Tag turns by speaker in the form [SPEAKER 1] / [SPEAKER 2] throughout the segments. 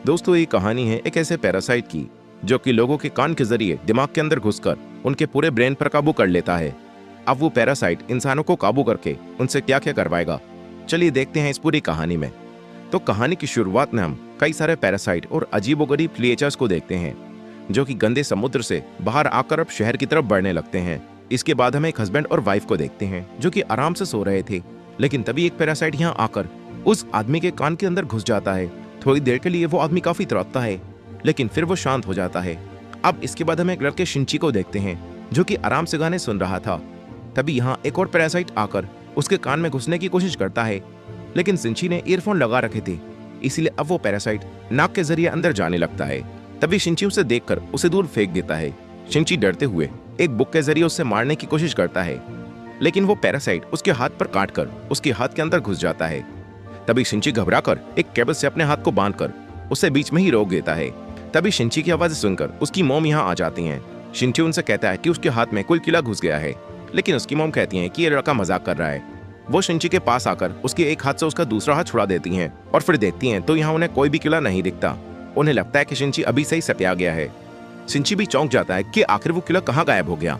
[SPEAKER 1] दोस्तों, ये कहानी है एक ऐसे पैरासाइट की जो कि लोगों के कान के जरिए दिमाग के अंदर घुसकर उनके पूरे ब्रेन पर काबू कर लेता है। अब वो पैरासाइट इंसानों को काबू करके उनसे क्या क्या करवाएगा, चलिए देखते हैं इस पूरी कहानी में। तो कहानी की शुरुआत में हम कई सारे पैरासाइट और अजीबोगरीब क्रिएचर्स को देखते हैं जो कि गंदे समुद्र से बाहर आकर अब शहर की तरफ बढ़ने लगते हैं। इसके बाद हम एक हस्बैंड और वाइफ को देखते हैं जो कि आराम से सो रहे थे, लेकिन तभी एक पैरासाइट यहाँ आकर उस आदमी के कान के अंदर घुस जाता है। थोड़ी देर के लिए वो आदमी काफी तड़पता है, लेकिन फिर वो शांत हो जाता है। अब इसके बाद हम एक लड़के शिंची को देखते हैं जो कि आराम से गाने सुन रहा था। तभी यहाँ एक और पैरासाइट आकर उसके कान में घुसने की कोशिश करता है, लेकिन शिंची ने ईयरफोन लगा रखे थे, इसीलिए अब वो पैरासाइट नाक के जरिए अंदर जाने लगता है। तभी शिंची उसे देखकर उसे दूर फेंक देता है। शिंची डरते हुए एक बुक के जरिए उसे मारने की कोशिश करता है, लेकिन वो पैरासाइट उसके हाथ पर काटकर उसके हाथ के अंदर घुस जाता है। तभी शिंची घबराकर एक केबल से अपने हाथ को बांधकर उसे बीच में ही रोक देता है। तभी शिंची की आवाज सुनकर उसकी मॉम यहाँ आ जाती हैं। शिंची उनसे कहता है कि उसके हाथ में कोई कीड़ा घुस गया है, लेकिन उसकी मॉम कहती है कि ये लड़का मजाक कर रहा है। वो शिंची के पास आकर उसके एक हाथ से उसका दूसरा हाथ छुड़ा देती हैं और फिर देखती हैं तो यहाँ उन्हें कोई भी कीड़ा नहीं दिखता। उन्हें लगता है कि शिंची अभी से ही सत्या गया है। शिंची भी चौंक जाता है कि आखिर वो कीड़ा कहाँ गायब हो गया।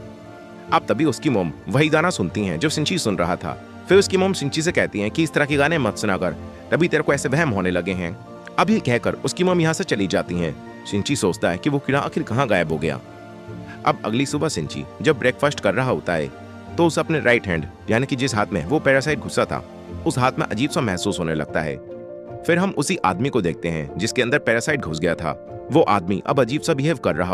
[SPEAKER 1] अब तभी उसकी मॉम वही गाना सुनती हैं जो शिंची सुन रहा था। फिर उसकी मॉम शिंची से कहती हैं कि इस तरह के गाने मत सुना कर, तभी तेरे को ऐसे वहम होने लगे हैं। अब ये कहकर उसकी मॉम यहाँ से चली जाती हैं। शिंची सोचता है कि वो कीड़ा आखिर कहाँ गायब हो गया। अब अगली सुबह शिंची जब ब्रेकफास्ट कर रहा होता है तो उसे अपने राइट हैंड यानी कि जिस हाथ में वो पैरासाइट घुसा था उस हाथ में अजीब सा महसूस होने लगता है। फिर हम उसी आदमी को देखते हैं जिसके अंदर पैरासाइट घुस गया था। वो आदमी अब अजीब सा बिहेव कर रहा